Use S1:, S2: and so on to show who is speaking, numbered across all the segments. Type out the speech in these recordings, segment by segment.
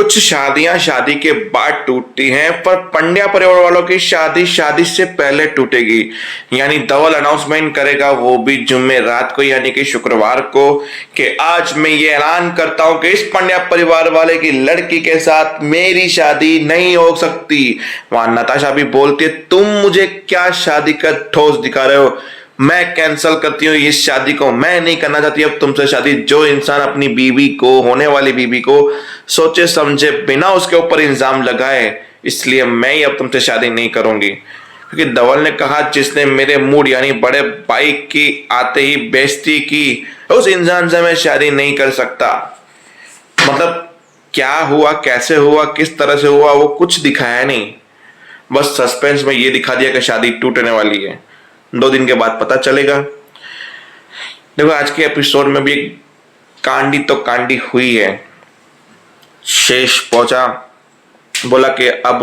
S1: कुछ शादियां शादी के बाद टूटती हैं, पर पंड्या परिवार वालों की शादी शादी से पहले टूटेगी। यानी धवल अनाउंसमेंट करेगा, वो भी जुम्मे रात को यानी कि शुक्रवार को, कि आज मैं ये ऐलान करता हूं कि इस पंड्या परिवार वाले की लड़की के साथ मेरी शादी नहीं हो सकती। वहां नताशा भी बोलती है, तुम मुझे क्या शादी का ठोस दिखा रहे हो, मैं कैंसिल करती हूँ इस शादी को, मैं नहीं करना चाहती अब तुमसे शादी। जो इंसान अपनी बीवी को, होने वाली बीवी को सोचे समझे बिना उसके ऊपर इल्जाम लगाए, इसलिए मैं ही अब तुमसे शादी नहीं करूंगी। क्योंकि धवल ने कहा, जिसने मेरे मूड यानी बड़े भाई की आते ही बेइज्जती की, उस इंसान से मैं शादी नहीं कर सकता। मतलब क्या हुआ, कैसे हुआ, किस तरह से हुआ, वो कुछ दिखाया नहीं, बस सस्पेंस में ये दिखा दिया कि शादी टूटने वाली है। 2 दिन के बाद पता चलेगा। देखो, आज के एपिसोड में भी कांडी तो कांडी हुई है। शेष पहुंचा, बोला कि अब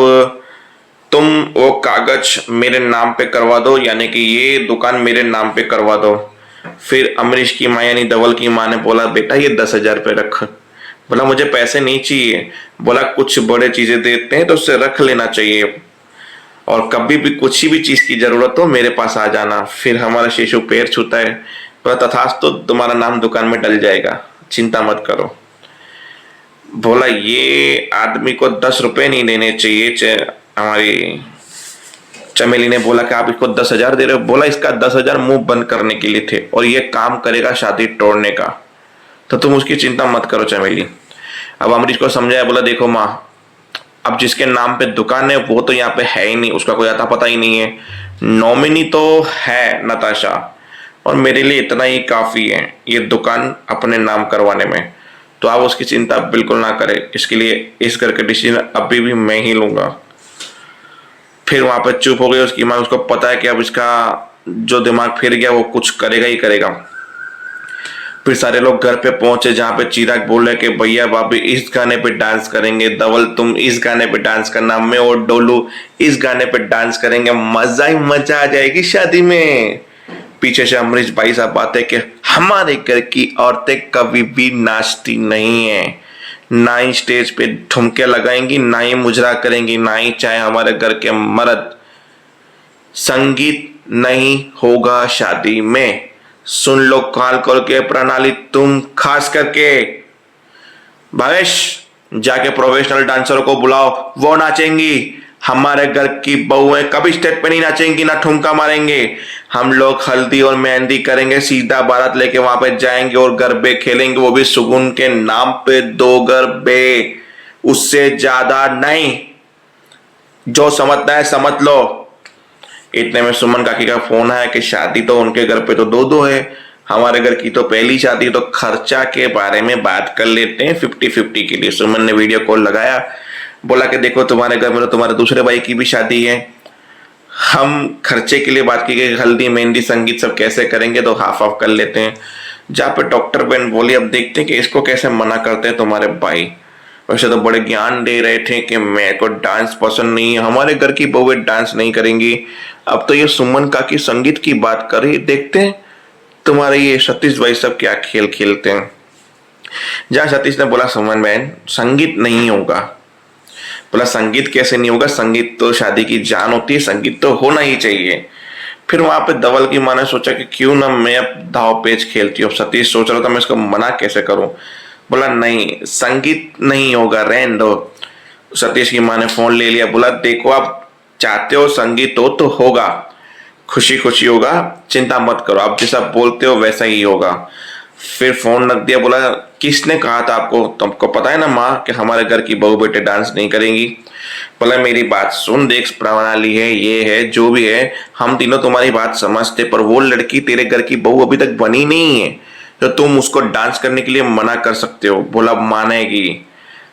S1: तुम वो कागज मेरे नाम पे करवा दो, यानी कि ये दुकान मेरे नाम पे करवा दो। फिर अमरीश की माँ यानी धवल की माँ ने बोला, बेटा ये 10,000 रुपये रख। बोला मुझे पैसे नहीं चाहिए। बोला कुछ बड़े चीजें देते हैं तो उससे रख लेना चाहिए, और कभी भी कुछ भी चीज की जरूरत हो मेरे पास आ जाना। फिर हमारा शेषु पैर छूता है, बोला तथास्तु, तुम्हारा नाम दुकान में डल जाएगा, चिंता मत करो। बोला ये आदमी को 10 रुपए नहीं देने चाहिए। हमारी चमेली ने बोला कि आप इसको 10,000 दे रहे हो। बोला इसका 10,000 मुंह बंद करने के लिए थे, और ये काम करेगा शादी तोड़ने का, तो तुम उसकी चिंता मत करो चमेली। अब अमरीश को समझाया, बोला देखो माँ, अब जिसके नाम पे दुकान है वो तो यहाँ पे है ही नहीं, उसका कोई आता पता ही नहीं है। नॉमिनी तो है नताशा, और मेरे लिए इतना ही काफी है ये दुकान अपने नाम करवाने में, तो आप उसकी चिंता बिल्कुल ना करें। इसके लिए इस घर का डिसीजन अभी भी मैं ही लूंगा। फिर वहां पे चुप हो गई उसकी माँ। उसको पता है कि अब इसका जो दिमाग फिर गया वो कुछ करेगा ही करेगा। फिर सारे लोग घर पे पहुंचे, जहाँ पे चिराग बोल रहे कि भैया भाभी इस गाने पे डांस करेंगे, धवल तुम इस गाने पे डांस करना, मैं और डोलू इस गाने पे डांस करेंगे, मजा ही मजा आ जाएगी शादी में। पीछे से अमरीश भाई साहब बातें कि हमारे घर की औरतें कभी भी नाचती नहीं है, ना ही स्टेज पे ठुमके लगाएंगी, ना ही मुजरा करेंगी, ना ही चाहे हमारे घर के मर्द। संगीत नहीं होगा शादी में, सुन लो काल खोल के प्रणाली, तुम खास करके भावेश जाके प्रोफेशनल डांसरों को बुलाओ, वो नाचेंगी। हमारे घर की बहुएं कभी स्टेज पे नहीं नाचेंगी, ना ठुमका मारेंगे। हम लोग हल्दी और मेहंदी करेंगे, सीधा बारात लेके वहां पे जाएंगे और गरबे खेलेंगे, वो भी सुगुन के नाम पे 2 गरबे, उससे ज्यादा नहीं। जो समझता है समझ लो। इतने में सुमन काकी का फोन आया कि शादी तो उनके घर पे तो 2-2 है, हमारे घर की तो पहली शादी, तो खर्चा के बारे में बात कर लेते हैं 50-50 के लिए। सुमन ने वीडियो कॉल लगाया, बोला कि देखो तुम्हारे घर में तो तुम्हारे दूसरे भाई की भी शादी है, हम खर्चे के लिए बात की गई, हल्दी मेहंदी संगीत सब कैसे करेंगे, तो हाफ हाफ कर लेते हैं। जहाँ पे डॉक्टर बहन बोली, अब देखते हैं कि इसको कैसे मना करते हैं तुम्हारे भाई। वैसे तो बड़े ज्ञान दे रहे थे कि मेरे को डांस पसंद नहीं है, हमारे घर की बहुएं डांस नहीं करेंगी। अब तो ये सुमन का की संगीत की बात कर रही, देखते हैं तुम्हारे ये सतीश भाई सब क्या खेल खेलते हैं। जहाँ सतीश ने बोला, सुमन बहन संगीत नहीं होगा। बोला संगीत कैसे नहीं होगा, संगीत तो शादी की जान होती है, संगीत तो होना ही चाहिए। फिर वहां पे धवल की माँ ने सोचा कि क्यों ना मैं अब दाव पेच खेलती हूँ। सतीश सोच रहा था मैं इसको मना कैसे करूं। बोला नहीं संगीत नहीं होगा, रहने दो। सतीश की माँ ने फोन ले लिया, बोला देखो आप चाहते हो संगीत हो तो होगा, खुशी खुशी होगा, चिंता मत करो, आप जैसा बोलते हो वैसा ही होगा। फिर फोन रख दिया। बोला किसने कहा था आपको, तुमको पता है ना माँ कि हमारे घर की बहू बेटे डांस नहीं करेंगी। बोला मेरी बात सुन, देख प्रणाली है, ये है जो भी है, हम तीनों तुम्हारी बात समझते, पर वो लड़की तेरे घर की बहू अभी तक बनी नहीं है, तो तुम उसको डांस करने के लिए मना कर सकते हो। बोला मानेगी,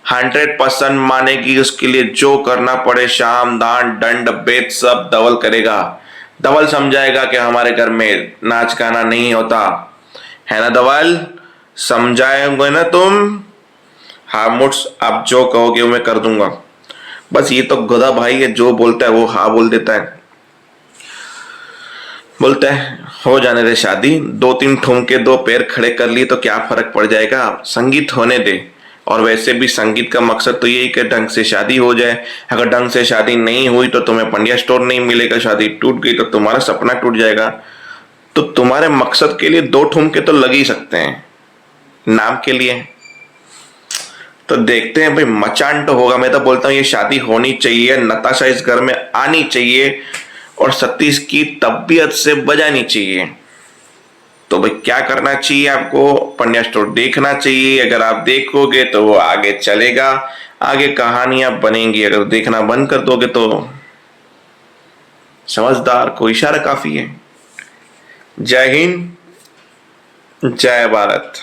S1: 100% मानेगी, उसके लिए जो करना पड़े, शाम दान दंड भेद सब धवल करेगा। धवल समझाएगा कि हमारे घर में नाच गाना नहीं होता है ना धवल, समझाएंगे ना तुम। हाँ मुट्स, आप जो कहोगे वो मैं कर दूंगा। बस ये तो गधा भाई है, जो बोलता है वो हाँ बोल देता है। बोलता है हो जाने दे शादी, 2-3 ठुमके 2 पैर खड़े कर लिए तो क्या फर्क पड़ जाएगा, संगीत होने दे। और वैसे भी संगीत का मकसद तो यही कि ढंग से शादी हो जाए। अगर ढंग से शादी नहीं हुई तो तुम्हें पंड्या स्टोर नहीं मिलेगा, शादी टूट गई तो तुम्हारा सपना टूट जाएगा। तो तुम्हारे मकसद के लिए दो ठुमके तो लग ही सकते हैं नाम के लिए। तो देखते हैं भाई, मचान तो होगा। मैं तो बोलता हूँ ये शादी होनी चाहिए, नताशा इस घर में आनी चाहिए और सतीश की तबीयत से बजानी चाहिए। तो भाई क्या करना चाहिए आपको? पंड्या स्टोर देखना चाहिए। अगर आप देखोगे तो वो आगे चलेगा, आगे कहानियां बनेंगी। अगर देखना बंद कर दोगे तो समझदार को इशारा काफी है। जय हिंद, जय भारत।